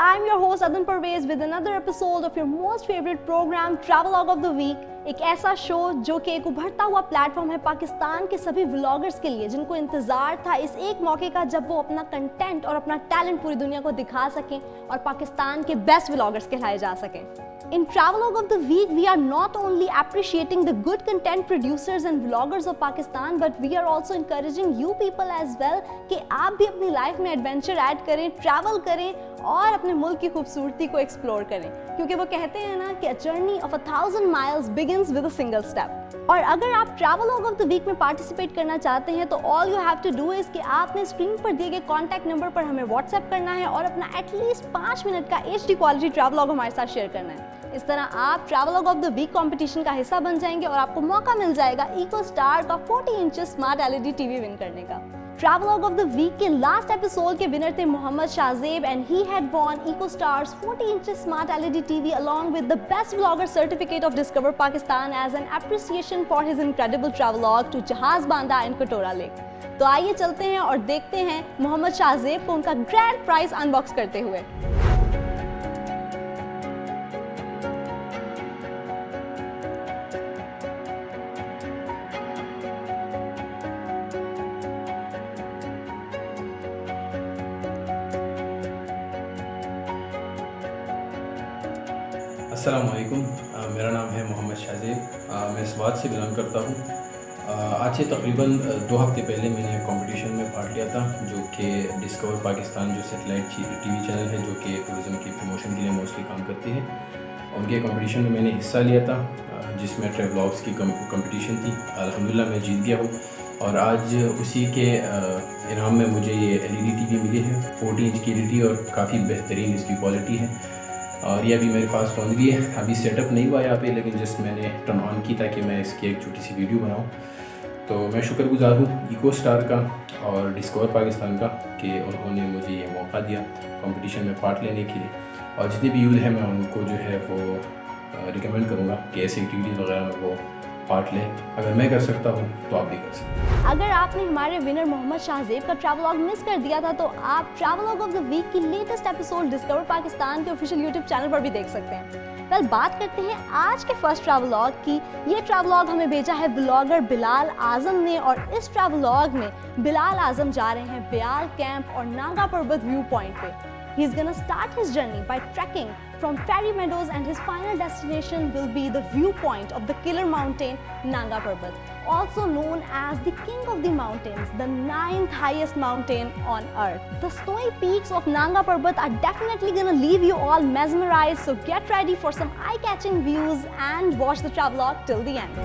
I'm your host Adan Parvez with another episode of your most favorite program Travelogue of the Week. एक ऐसा show जो कि एक उभरता हुआ प्लेटफॉर्म है पाकिस्तान के सभी व्लॉगर्स के लिए जिनको इंतजार था इस एक मौके का जब वो अपना कंटेंट और अपना टैलेंट पूरी दुनिया को दिखा सकें और पाकिस्तान के बेस्ट व्लॉगर्स कहलाए जा सकें। In Travelogue of the Week, we are not only appreciating the good content producers and vloggers of Pakistan, but we are also encouraging you people as well कि आप भी अपनी लाइफ में एडवेंचर ऐड करें, travel करें और अपने मुल्क की खूबसूरती को एक्सप्लोर करें, क्योंकि वो कहते हैं ना कि a journey of 1000 miles begins with a single step। और अगर आप Travelogue of the Week में पार्टिसिपेट करना चाहते हैं तो all you have to do is कि आपने स्क्रीन पर दिए गए कॉन्टैक्ट नंबर पर हमें व्हाट्सएप करना है और अपना एटलीस्ट 5 मिनट का HD क्वालिटी ट्रैवलॉग हमारे साथ शेयर करना है। इस तरह आप travelogue of the week competition का हिस्सा बन जाएंगे और आपको मौका मिल जाएगा इकोस्टार का 40 inch smart LED TV win करने का। ट्रैवलॉग ऑफ द वीक के लास्ट एपिसोड के विनर थे Mohammad Shahzeb and he had won Ecostar's 40 inch smart LED TV along with the best vlogger certificate of Discover Pakistan as an appreciation for his incredible travelogue to जहाज Banda and कटोरा lake. तो आइए चलते हैं और देखते हैं मोहम्मद शाहजेब को उनका ग्रैंड प्राइज अनबॉक्स करते हुए। अस्सलामुअलैकुम, मेरा नाम है मोहम्मद शाहजेब। मैं स्वात से बिलोंग करता हूँ। आज से तकरीबन 2 हफ्ते पहले मैंने कंपटीशन में पार्ट लिया था जो कि डिस्कवर पाकिस्तान जो सैटेलाइट टीवी चैनल है जो कि टूरिज़म की प्रमोशन के लिए मोस्टली काम करती है, उनके कंपटीशन में मैंने हिस्सा लिया था जिसमें ट्रैवलॉग्स की कंपटीशन थी। अल्हम्दुलिल्लाह मैं जीत गया हूँ और आज उसी के इनाम में मुझे ये LED टीवी मिली है। 40 इंच की LED और काफ़ी बेहतरीन इसकी क्वालिटी है और ये अभी मेरे पास पहुंच गई है। अभी सेटअप नहीं हुआ यहाँ पे, लेकिन जस्ट मैंने टर्न ऑन की ताकि मैं इसकी एक छोटी सी वीडियो बनाऊं। तो मैं शुक्रगुजार हूँ इकोस्टार का और डिस्कवर पाकिस्तान का कि उन्होंने मुझे ये मौका दिया कंपटीशन में पार्ट लेने के लिए। और जितने भी यूथ हैं मैं उनको जो है वो रिकमेंड करूँगा कि ऐसे एक्टिविटीज़ वगैरह में वो पार्ट लें। अगर मैं कर सकता हूँ तो आप भी कर सकते हैं। अगर आपने हमारे विनर मोहम्मद शाहजेब का ट्रैवलॉग मिस कर दिया था तो आप ट्रैवलॉग ऑफ द वीक की लेटेस्ट एपिसोड डिस्कवर पाकिस्तान के ऑफिशियल यूट्यूब चैनल पर भी देख सकते हैं। बात करते हैं आज के फर्स्ट ट्रैवलॉग की। ये ट्रैवलॉग हमें भेजा है व्लॉगर बिलाल आजम ने और इस ट्रैवलॉग में बिलाल आजम जा रहे हैं ब्याल कैंप और नागा पर्वत व्यू पॉइंट पे। He is gonna start his journey by trekking from Fairy Meadows and his final destination will be the viewpoint of the killer mountain Nanga Parbat, also known as the king of the mountains, the 9th highest mountain on earth. The snowy peaks of Nanga Parbat are definitely gonna leave you all mesmerized, so get ready for some eye-catching views and watch the travelogue till the end.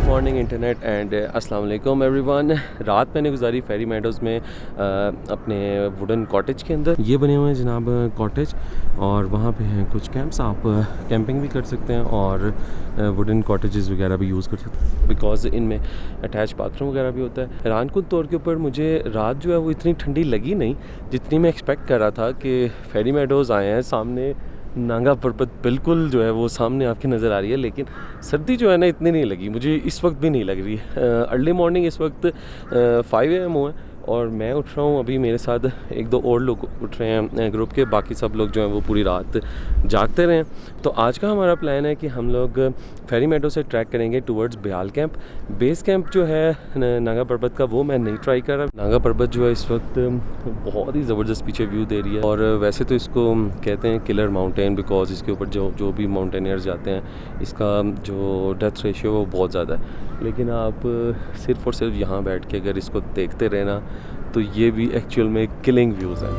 Morning internet and अस्सलाम वालेकुम everyone. रात मैंने गुजारी फेरी meadows में अपने wooden cottage के अंदर। ये बने हुए हैं जनाब कॉटेज और वहाँ पे हैं कुछ कैंप्स। आप कैंपिंग भी कर सकते हैं और वुडन कॉटेजेस वगैरह भी यूज़ कर सकते हैं बिकॉज इनमें अटैच बाथरूम वगैरह भी होता है। हैरानकुन तौर के ऊपर मुझे रात जो है वो इतनी ठंडी लगी नहीं जितनी मैं एक्सपेक्ट कर रहा था कि फेरी मेडोज़ आए हैं, सामने नागा पर्वत बिल्कुल जो है वो सामने आपकी नज़र आ रही है, लेकिन सर्दी जो है ना इतनी नहीं लगी मुझे, इस वक्त भी नहीं लग रही है। अर्ली मॉर्निंग इस वक्त 5 AM हुआ है और मैं उठ रहा हूँ। अभी मेरे साथ 1-2 और लोग उठ रहे हैं ग्रुप के, बाकी सब लोग जो हैं वो पूरी रात जागते रहे। तो आज का हमारा प्लान है कि हम लोग फेरी मेडो से ट्रैक करेंगे टूवर्ड्स ब्याल कैंप। बेस कैंप जो है नागा पर्वत का वो मैं नहीं ट्राई कर रहा। नागा पर्वत जो है इस वक्त बहुत ही ज़बरदस्त पीछे व्यू दे रही है और वैसे तो इसको कहते हैं किलर माउंटेन बिकॉज इसके ऊपर जो भी माउंटेनियर्स जाते हैं इसका जो डेथ रेशियो वो बहुत ज़्यादा है, लेकिन आप सिर्फ़ और सिर्फ यहाँ बैठ के अगर इसको देखते रहे ना तो ये भी एक्चुअल में किलिंग व्यूज़ हैं।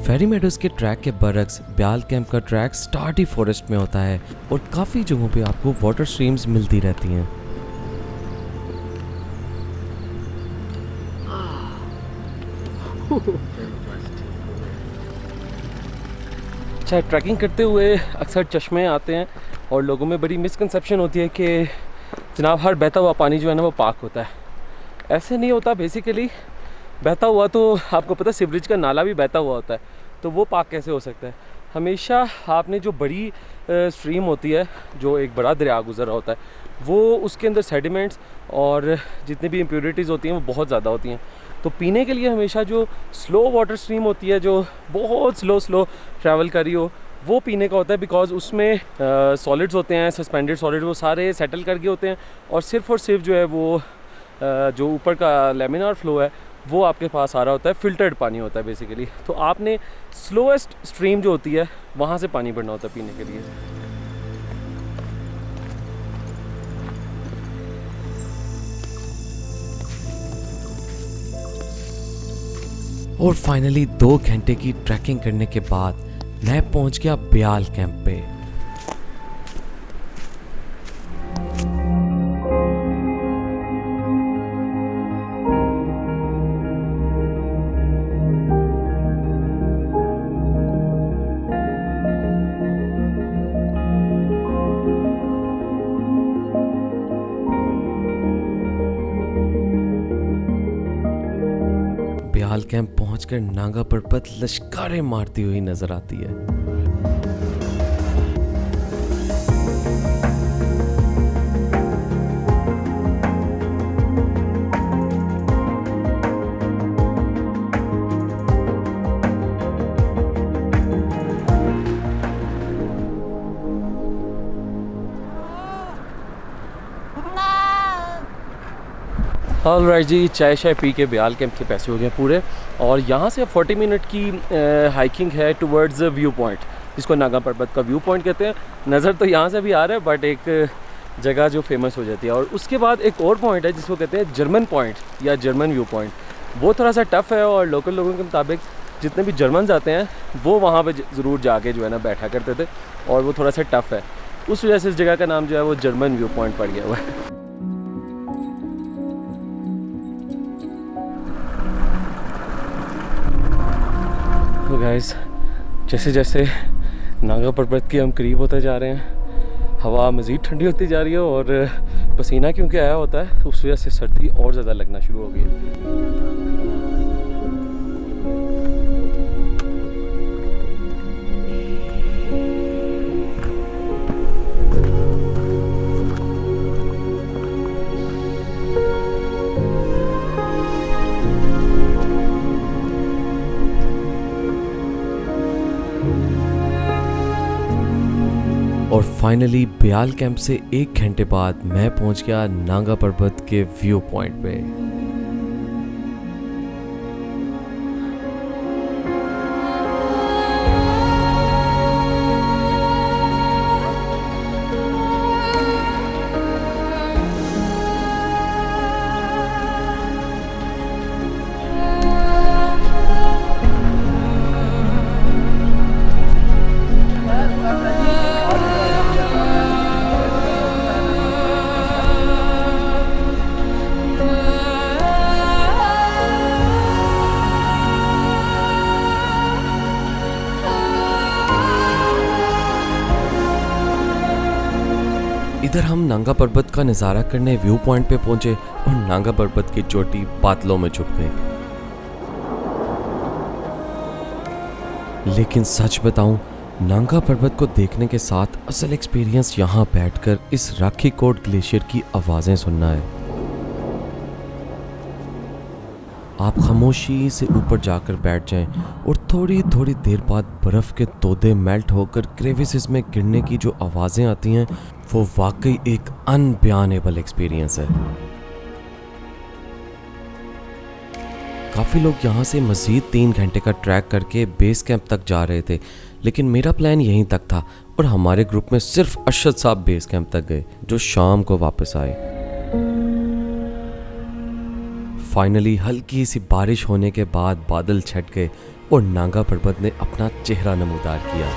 फेरी मेडोज़ के ट्रैक के बरक्स ब्याल कैंप का ट्रैक स्टार्टी फॉरेस्ट में होता है और काफ़ी जगहों पे आपको वाटर स्ट्रीम्स मिलती रहती हैं। अच्छा, ट्रैकिंग करते हुए अक्सर चश्मे आते हैं और लोगों में बड़ी मिसकंसेप्शन होती है कि जनाब हर बहता हुआ पानी जो है ना वो पाक होता है, ऐसे नहीं होता। बेसिकली बहता हुआ तो आपको पता है सीवरेज का नाला भी बहता हुआ होता है, तो वो पाक कैसे हो सकता है? हमेशा आपने जो बड़ी स्ट्रीम होती है, जो एक बड़ा दरिया गुजर रहा होता है, वो उसके अंदर सेडिमेंट्स और जितनी भी इम्प्योरिटीज़ होती हैं वो बहुत ज़्यादा होती हैं। तो पीने के लिए हमेशा जो स्लो वाटर स्ट्रीम होती है, जो बहुत स्लो ट्रैवल कर रही हो, वो पीने का होता है। बिकॉज़ उसमें सॉलिड्स होते हैं, सस्पेंडेड सॉलिड, वो सारे सेटल करके होते हैं और सिर्फ जो है वो जो ऊपर का लेमिनार फ्लो है वो आपके पास आ रहा होता है, फ़िल्टर्ड पानी होता है बेसिकली। तो आपने स्लोएस्ट स्ट्रीम जो होती है वहाँ से पानी भरना होता है पीने के लिए। और फाइनली 2 घंटे की ट्रैकिंग करने के बाद मैं पहुंच गया ब्याल कैंप पे। ब्याल कैंप पहुंचकर नागा पर्वत लश्कारे मारती हुई नजर आती है। ऑलराइट जी, चाय शाय पी के ब्याल कैंप के पैसे हो गए पूरे। और यहाँ से 40 मिनट की हाइकिंग है टुवर्ड्स व्यू पॉइंट, जिसको नागा पर्वत का व्यू पॉइंट कहते हैं। नज़र तो यहाँ से भी आ रहा है, बट एक जगह जो फेमस हो जाती है। और उसके बाद एक और पॉइंट है जिसको कहते हैं जर्मन पॉइंट या जर्मन व्यू पॉइंट। वो थोड़ा सा टफ़ है और लोकल लोगों के मुताबिक जितने भी जर्मन आते हैं वो वहाँ पे ज़रूर जाके जो है ना बैठा करते थे, और वो थोड़ा सा टफ़ है। उस वजह से इस जगह का नाम जो है वो जर्मन व्यू पॉइंट पड़ गया हुआ है। तो गाइस, जैसे जैसे नागा पर्वत के हम करीब होते जा रहे हैं, हवा मज़ीद ठंडी होती जा रही है और पसीना क्योंकि आया होता है तो उस वजह से सर्दी और ज़्यादा लगना शुरू हो गई है। और फाइनली ब्याल कैंप से 1 घंटे बाद मैं पहुंच गया नागा पर्वत के व्यू पॉइंट पे। इधर हम नागा पर्वत का नज़ारा करने व्यू पॉइंट पे पहुंचे और नागा पर्वत की चोटी बादलों में छुप गई। लेकिन सच बताऊं, नागा पर्वत को देखने के साथ असल एक्सपीरियंस यहाँ बैठकर इस राखी कोट ग्लेशियर की आवाज़ें सुनना है। आप खामोशी से ऊपर जाकर बैठ जाएं और थोड़ी थोड़ी देर बाद बर्फ़ के तोदे मेल्ट होकर क्रेविसेस में गिरने की जो आवाज़ें आती हैं, वो वाकई एक अनबयानेबल एक्सपीरियंस है। काफ़ी लोग यहाँ से मज़ीद 3 घंटे का ट्रैक करके बेस कैंप तक जा रहे थे, लेकिन मेरा प्लान यहीं तक था और हमारे ग्रुप में सिर्फ अरशद साहब बेस कैंप तक गए, जो शाम को वापस आए। फाइनली हल्की सी बारिश होने के बाद बादल छट गए और नागा पर्वत ने अपना चेहरा नमूदार किया।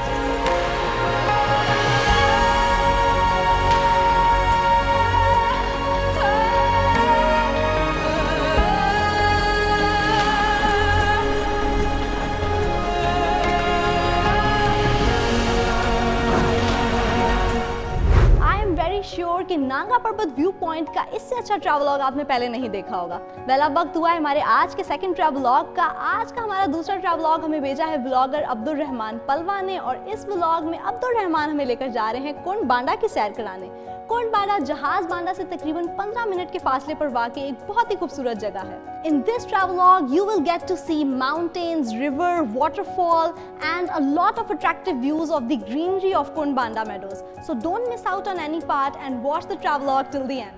आई एम वेरी श्योर कि नागा पर्वत व्यू पॉइंट का इससे अच्छा ट्रैवलॉग आपने पहले नहीं देखा होगा। वेल, अब वक्त हुआ है हमारे आज के सेकंड ट्रैवलॉग का। आज का हमारा दूसरा ट्रैवलॉग हमें भेजा है व्लॉगर अब्दुल रहमान पलवा ने, और इस व्लॉग में अब्दुल रहमान हमें लेकर जा रहे हैं कुंड बांडा की सैर कराने। कुंड बांडा जहाज बांडा से तकरीबन 15 मिनट के फासले पर वाक़ एक बहुत ही खूबसूरत जगह है। In this travelogue you will get to see mountains, river, waterfall and a lot of attractive views of the greenery of Kund Banda meadows. So don't miss out on any part and watch the travelogue till the end.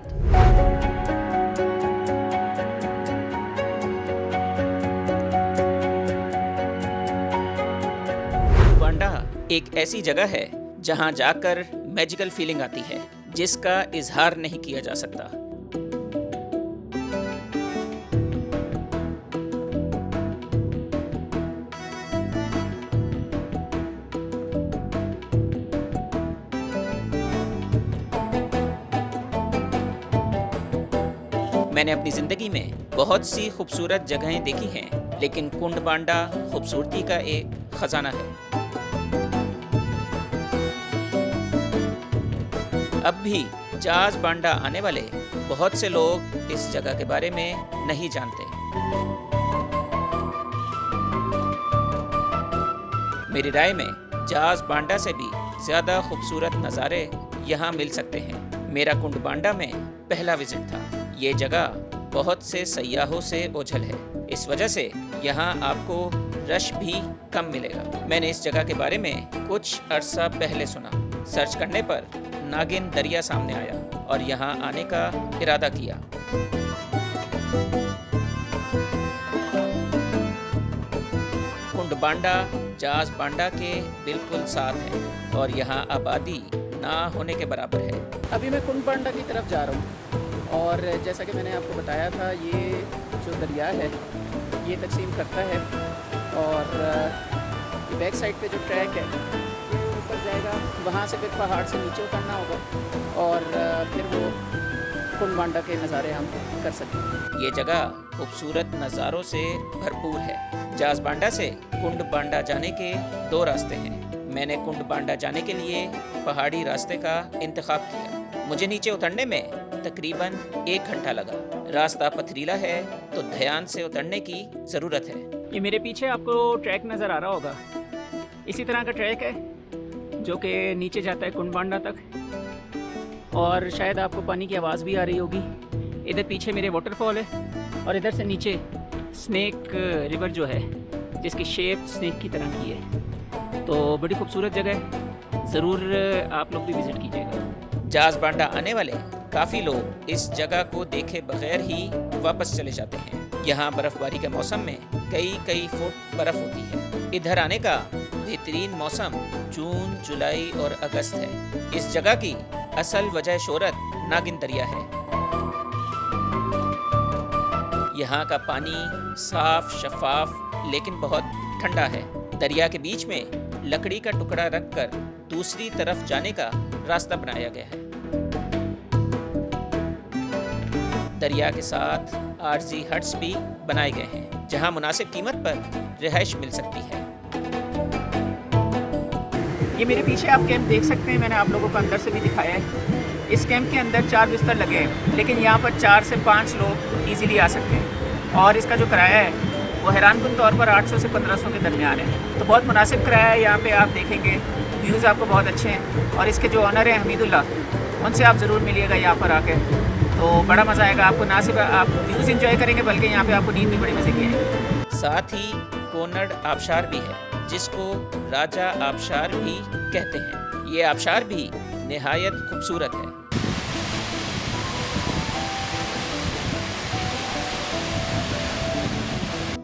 Banda एक ऐसी जगह है जहां जाकर magical feeling आती है जिसका इजहार नहीं किया जा सकता। मैंने अपनी जिंदगी में बहुत सी खूबसूरत जगहें देखी हैं, लेकिन कुंड बांडा खूबसूरती का एक खजाना है। अब भी जहाज बांडा आने वाले बहुत से लोग इस जगह के बारे में नहीं जानते। मेरी राय में जहाज बांडा से भी ज्यादा खूबसूरत नज़ारे यहाँ मिल सकते हैं। मेरा कुंड बांडा में पहला विजिट था। ये जगह बहुत से सयाहों से ओझल है, इस वजह से यहाँ आपको रश भी कम मिलेगा। मैंने इस जगह के बारे में कुछ अरसा पहले सुना। सर्च करने पर नागिन दरिया सामने आया और यहाँ आने का इरादा किया। कुंड बांडा जहाज बांडा के बिल्कुल साथ है और यहाँ आबादी ना होने के बराबर है। अभी मैं कुंड बांडा की तरफ जा रहा हूँ और जैसा कि मैंने आपको बताया था, ये जो दरिया है ये तकसीम करता है और बैक साइड पे जो ट्रैक है ये ऊपर जाएगा, वहाँ से फिर पहाड़ से नीचे उतरना होगा और फिर वो कुंड बांडा के नज़ारे हम कर सकते हैं। ये जगह खूबसूरत नज़ारों से भरपूर है। जहाज बांडा से कुंड बांडा जाने के दो रास्ते हैं। मैंने कुंड बांडा जाने के लिए पहाड़ी रास्ते का इंतखाब किया। मुझे नीचे उतरने में तकरीबन 1 घंटा लगा। रास्ता पथरीला है तो ध्यान से उतरने की ज़रूरत है। ये मेरे पीछे आपको ट्रैक नज़र आ रहा होगा, इसी तरह का ट्रैक है जो कि नीचे जाता है कुंड बांडा तक, और शायद आपको पानी की आवाज़ भी आ रही होगी। इधर पीछे मेरे वाटरफॉल है और इधर से नीचे स्नेक रिवर जो है जिसकी शेप स्नेक की तरह की है। तो बड़ी खूबसूरत जगह है, ज़रूर आप लोग भी विज़िट कीजिएगा। जहाज बांडा आने वाले काफ़ी लोग इस जगह को देखे बगैर ही वापस चले जाते हैं। यहाँ बर्फ़बारी के मौसम में कई फुट बर्फ़ होती है। इधर आने का बेहतरीन मौसम जून, जुलाई और अगस्त है। इस जगह की असल वजह शोहरत नागिन दरिया है। यहाँ का पानी साफ, शफाफ लेकिन बहुत ठंडा है। दरिया के बीच में लकड़ी का टुकड़ा रखकर दूसरी तरफ जाने का रास्ता बनाया गया है। दरिया के साथ आरजी हट्स भी बनाए गए हैं जहां मुनासिब कीमत पर रिहाइश मिल सकती है। ये मेरे पीछे आप कैंप देख सकते हैं, मैंने आप लोगों को अंदर से भी दिखाया है। इस कैंप के अंदर 4 बिस्तर लगे हैं, लेकिन यहाँ पर 4 से 5 लोग इजीली आ सकते हैं और इसका जो किराया है वो हैरानकुन तौर पर 800 से 1500 के दरमियान है। तो बहुत मुनासिब किराया है। यहाँ पे आप देखेंगे व्यूज़ आपको बहुत अच्छे हैं और इसके जो ऑनर हैं हमीदुल्लाह, उनसे आप ज़रूर मिलिएगा यहाँ पर आके, तो बड़ा मज़ा आएगा आपको। ना सिर्फ आप व्यूज़ एंजॉय करेंगे बल्कि यहाँ पे आपको नींद भी बड़ी मज़े की आएगी। साथ ही कोनड़ आबशार भी है जिसको राजा आबशार भी कहते हैं। ये आबशार भी निहायत खूबसूरत है।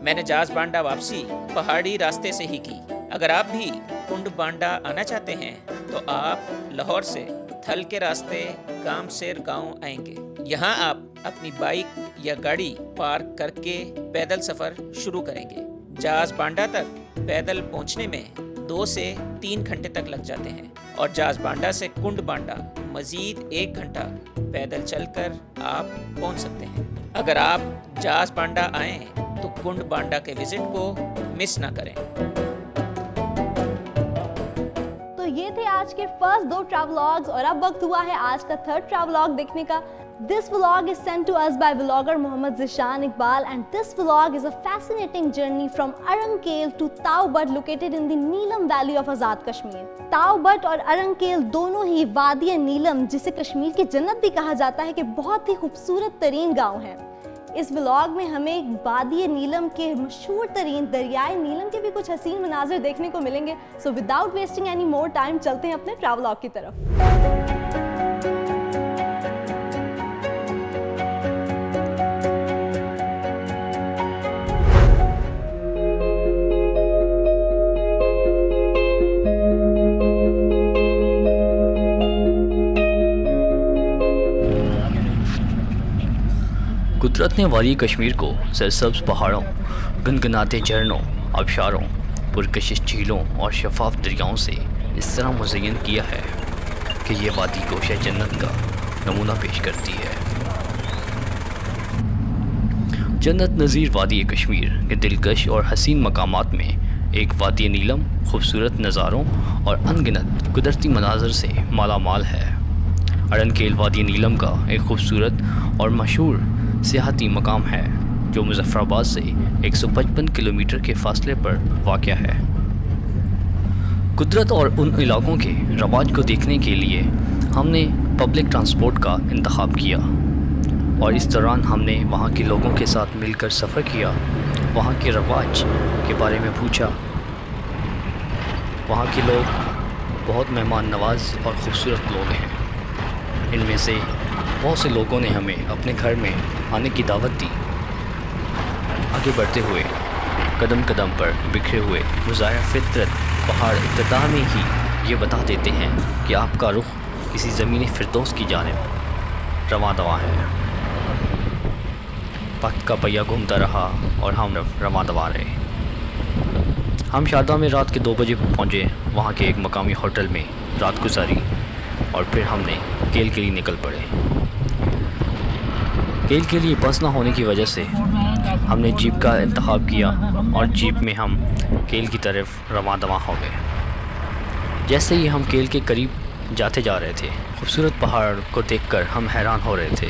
मैंने जहाज बांडा वापसी पहाड़ी रास्ते से ही की। अगर आप भी कुंड बांडा आना चाहते हैं तो आप लाहौर से थल के रास्ते गामसेर गांव आएंगे। यहाँ आप अपनी बाइक या गाड़ी पार्क करके पैदल सफ़र शुरू करेंगे। जहाज बांडा तक पैदल पहुँचने में 2 से 3 घंटे तक लग जाते हैं और जहाज बांडा से कुंड बांडा मज़ीद 1 घंटा पैदल चलकर आप पहुँच सकते हैं। अगर आप जहाज बांडा आएँ तो कुंड बांडा के विजिट को मिस ना करें। तो ये थे आज आज के फर्स्ट 2 ट्रैवलॉग्स और अब वक्त हुआ है आज का थर्ड ट्रैवलॉग देखने का। This vlog is sent to us by vlogger Mohammad Zishan Iqbal, and this vlog is a fascinating journey from Arangkel to Taubat located in the Neelam Valley of Azad Kashmir. Taubat और अरंकेल दोनों ही वादी नीलम, जिसे कश्मीर की जन्नत भी कहा जाता है, कि बहुत ही खूबसूरत तरीन गाँव हैं। इस व्लॉग में हमें वादी नीलम के मशहूर तरीन दरियाए नीलम के भी कुछ हसीन मनाजिर देखने को मिलेंगे। So without wasting any more time चलते हैं अपने ट्रैवलॉग की तरफ। कुदरत ने वादी कश्मीर को सरसब्ज पहाड़ों, गुनगुनाते झरनों, आबशारों, पुरकशिश झीलों और शफाफ दरियाओं से इस तरह मुज़य्यन किया है कि ये वादी गोशा जन्नत का नमूना पेश करती है। जन्नत नज़ीर वादी कश्मीर के दिलकश और हसीन मकामात में एक वादी नीलम खूबसूरत नज़ारों और अनगिनत कुदरती मनाज़र से मालामाल है। अरनकेल वादी नीलम का एक खूबसूरत और मशहूर सियाहती मकाम है जो मुज़फ़्फ़राबाद से 155 किलोमीटर के फासले पर वाक़या है। कुदरत और उन इलाक़ों के रवाज को देखने के लिए हमने पब्लिक ट्रांसपोर्ट का इंतख़ाब किया और इस दौरान हमने वहाँ के लोगों के साथ मिलकर सफ़र किया, वहाँ के रवाज के बारे में पूछा। वहाँ के लोग बहुत मेहमान नवाज और ख़ूबसूरत लोग हैं। इनमें से बहुत से लोगों ने हमें अपने घर में आने की दावत दी। आगे बढ़ते हुए कदम कदम पर बिखरे हुए मुज़ाहिर फितरत पहाड़ इब्तिदा में ही ये बता देते हैं कि आपका रुख किसी ज़मीनी फिरदौस की जानिब रवां दवा है। वक्त का पहिया घूमता रहा और हम रवां दवा रहे। हम शारदा में रात के 2 बजे पहुँचे। वहाँ के एक मकामी होटल में रात गुजारी और फिर हमने केल के लिए निकल पड़े। केल के लिए बस ना होने की वजह से हमने जीप का इंतखाब किया और जीप में हम केल की तरफ रवां दवा हो गए। जैसे ही हम केल के करीब जाते जा रहे थे, खूबसूरत पहाड़ को देखकर हम हैरान हो रहे थे।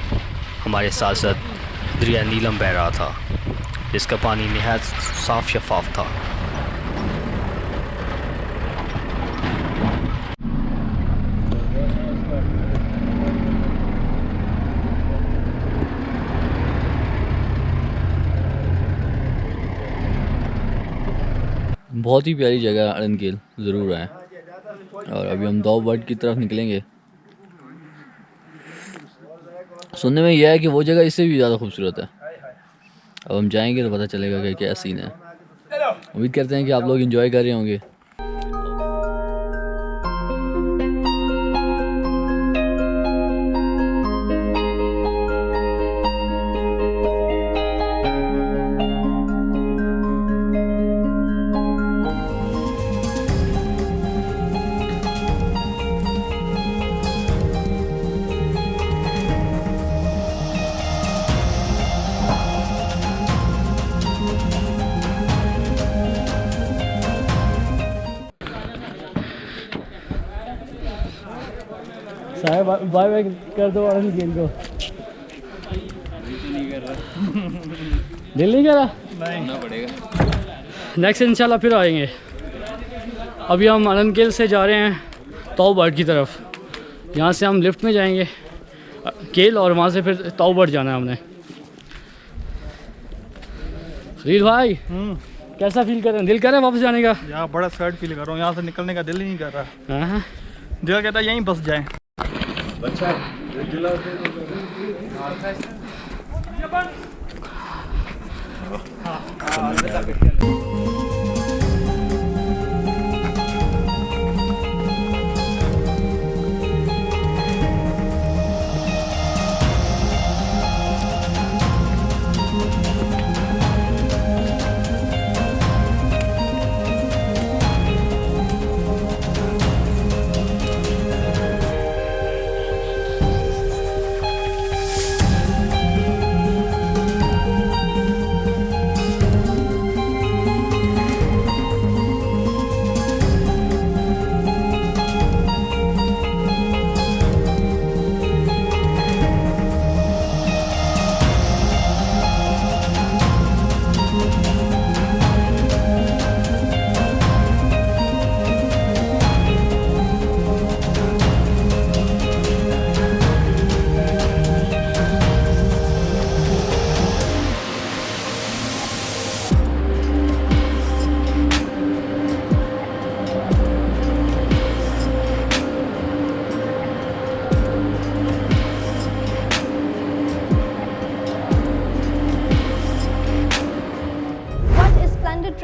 हमारे साथ साथ दरिया नीलम बह रहा था जिसका पानी नहायत साफ़ शफाफ था। बहुत ही प्यारी जगह है अरनकेल, ज़रूर आएँ। और अभी हम तौबत की तरफ निकलेंगे। सुनने में यह है कि वो जगह इससे भी ज़्यादा खूबसूरत है। अब हम जाएंगे तो पता चलेगा कि क्या सीन है। उम्मीद करते हैं कि आप लोग एंजॉय कर रहे होंगे। साहब बाय बाय कर दो अरनकेल को। दिल नहीं कर रहा? नहीं पड़ेगा। नेक्स्ट इंशाल्लाह फिर आएंगे। अभी हम अरनकेल से जा रहे हैं तौबत की तरफ। यहाँ से हम लिफ्ट में जाएंगे केल और वहाँ से फिर तौबत जाना है हमने। खलील भाई कैसा फील कर रहे हैं? दिल कर रहा है वापस जाने का? यार बड़ा सैड फील कर रहा हूँ। यहाँ से निकलने का दिल ही नहीं कर रहा। हाँ दिल कहता है यहीं बस जाएं।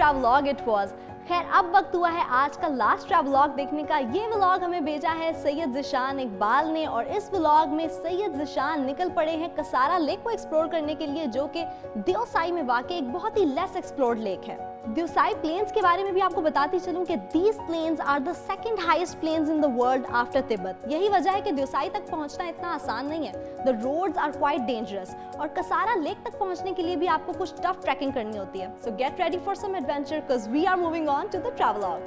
Travelogue it was. खैर अब वक्त हुआ है आज का लास्ट ट्रैवलॉग देखने का। ये व्लॉग हमें भेजा है सैयद ज़िशान इकबाल ने और इस व्लॉग में सैयद ज़िशान निकल पड़े हैं कसारा लेक को एक्सप्लोर करने के लिए, जो कि देवसाई में वाक़ई एक बहुत ही लेस एक्सप्लोर्ड लेक है। देवसाई प्लेन्स के बारे में भी आपको बताती चलूं कि these plains are the second highest plains in the world after Tibet. यही वजह है कि देवसाई तक पहुंचना इतना आसान नहीं है। The roads are quite dangerous और कसारा लेक तक पहुंचने के लिए भी आपको कुछ टफ ट्रैकिंग करनी होती है। So get ready for some adventure because we are moving on to the travelogue.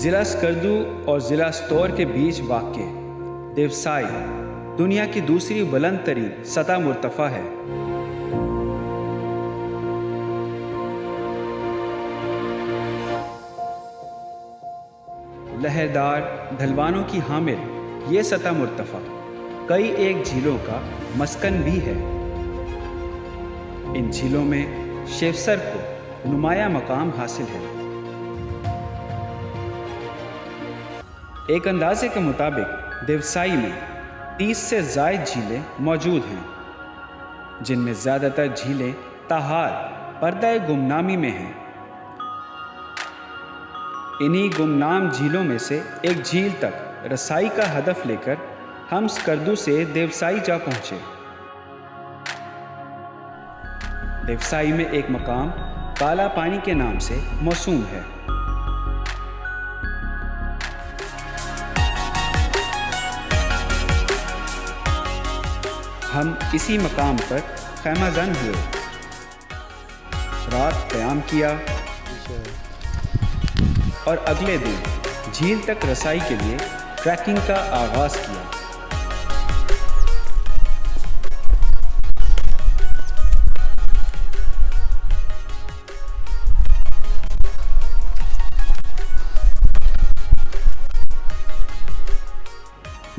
ज़िला स्कर्दू और ज़िला स्तौर के बीच वाक़ देवसाई दुनिया की दूसरी बुलंद तरीन सतह मुर्तफ़ा है। लहरदार ढलवानों की हामिल ये सतह मुर्तफ़ा कई एक झीलों का मस्कन भी है। इन झीलों में शेवसर को नुमाया मकाम हासिल है। एक अंदाजे के मुताबिक देवसाई में 30 से ज़ायद झीलें मौजूद हैं, जिनमें ज़्यादातर झीलें ताहार पर्दा गुमनामी में हैं। इन्हीं गुमनाम झीलों में से एक झील तक रसाई का हदफ लेकर हम स्कर्दू से देवसाई जा पहुँचे। देवसाई में एक मकाम काला पानी के नाम से मौसूम है। हम इसी मकाम पर खैमाजन हुए, रात क़याम किया और अगले दिन झील तक रसाई के लिए ट्रैकिंग का आगाज़ किया।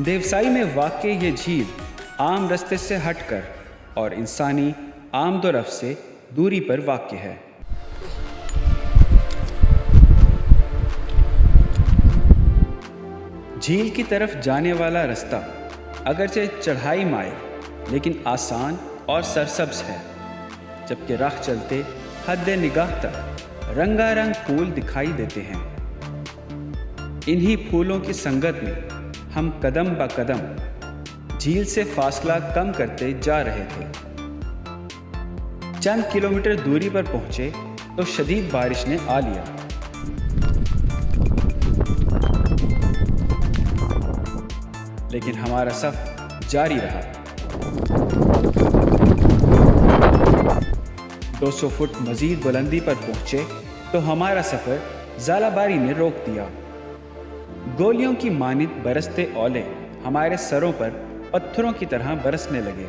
देवसाई में वाक़ ये झील आम रास्ते से हटकर और इंसानी आमदोरफ्त से दूरी पर वाक़ है। झील की तरफ जाने वाला रास्ता अगरचे चढ़ाई माइल लेकिन आसान और सरसब्ज है, जबकि राह चलते हद निगाह तक रंगारंग फूल दिखाई देते हैं। इन्हीं फूलों की संगत में हम कदम ब कदम झील से फासला कम करते जा रहे थे। चंद किलोमीटर दूरी पर पहुंचे तो शदीद बारिश ने आ लिया। लेकिन हमारा सफ़र जारी रहा। 200 फुट मज़ीद बुलंदी पर पहुंचे तो हमारा सफ़र ज़ालाबारी ने रोक दिया। गोलियों की मानित बरसते ओले हमारे सरों पर पत्थरों की तरह बरसने लगे।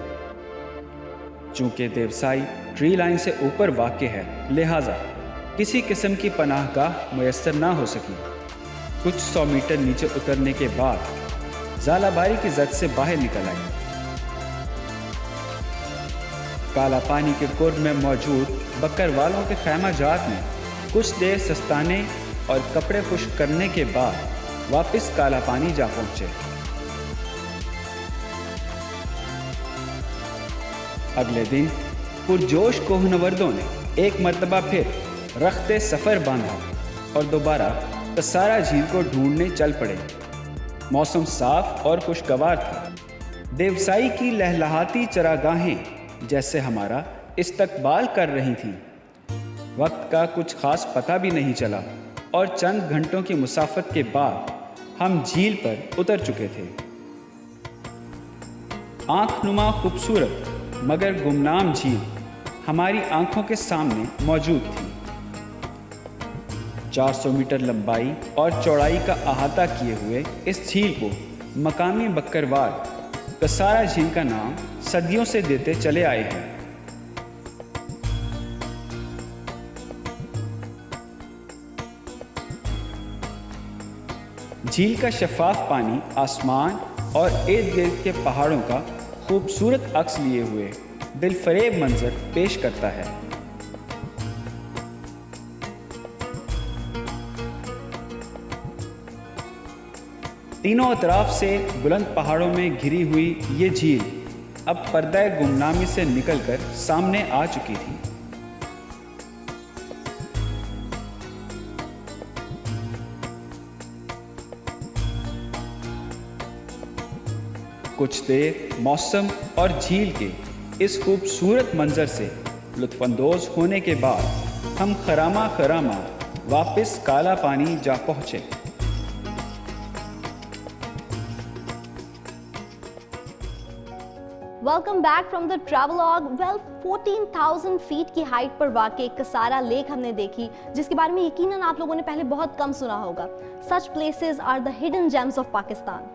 चूंकि देवसाई ट्री लाइन से ऊपर वाक़ है, लिहाजा किसी किस्म की पनाहगाह मुयस्सर ना हो सकी। कुछ 100 मीटर नीचे उतरने के बाद ज़ालाबारी की जद से बाहर निकल आई। काला पानी के कुर्ब में मौजूद बकरवालों के खैमाजात में कुछ देर सस्ताने और कपड़े खुश्क करने के बाद वापस काला पानी जा पहुँचे। अगले दिन पुरजोश कोहनवर्दों ने एक मरतबा फिर रख्ते सफ़र बांधा और दोबारा कसारा झील को ढूंढने चल पड़े। मौसम साफ और खुशगवार था। देवसाई की लहलहाती चरागाहें जैसे हमारा इस्तकबाल कर रही थीं। वक्त का कुछ खास पता भी नहीं चला और चंद घंटों की मुसाफत के बाद हम झील पर उतर चुके थे। आँखनुमा खूबसूरत मगर गुमनाम झील हमारी आंखों के सामने मौजूद थी। 400 मीटर लंबाई और चौड़ाई का अहाता किए हुए इस झील को मकामी बकरवाल कसारा झील का नाम सदियों से देते चले आए हैं। झील का शफाफ पानी आसमान और इर्द गिर्द के पहाड़ों का खूबसूरत अक्स लिए हुए दिलफरेब मंजर पेश करता है। तीनों तरफ से बुलंद पहाड़ों में घिरी हुई ये झील अब पर्दा गुमनामी से निकलकर सामने आ चुकी थी। कुछ देर मौसम और झील के इस खूबसूरत मंजर से लुत्फानंदोज होने के बाद हम खरामा खरामा वापस काला पानी जा पहुंचे। Welcome back from the travelogue. Well 14,000 feet की हाइट पर वाक़ कसारा लेक हमने देखी, जिसके बारे में यकीनन आप लोगों ने पहले बहुत कम सुना होगा। Such places are the hidden gems of Pakistan.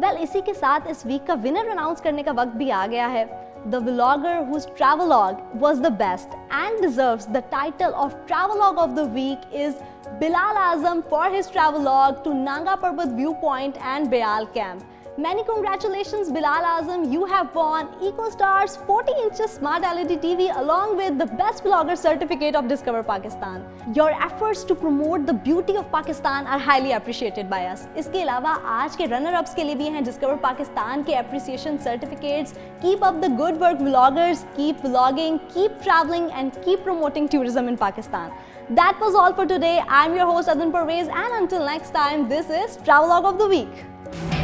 Well इसी के साथ इस वीक का विनर अनाउंस करने का वक्त भी आ गया है। The vlogger whose travelogue was the best and deserves the title of Travelogue of the Week is Bilal Azam for his travelogue to Nanga Parbat Viewpoint and Bayal Camp. Many congratulations Bilal Azam, you have won EcoStar's 40 inches Smart LED TV along with the Best Vlogger Certificate of Discover Pakistan. Your efforts to promote the beauty of Pakistan are highly appreciated by us. इसके अलावा आज के runner ups के लिए भी हैं Discover Pakistan के Appreciation Certificates. Keep up the good work vloggers, keep vlogging, keep traveling and keep promoting tourism in Pakistan. That was all for today. I'm your host Adnan Parvez and until next time, this is Travelogue of the Week.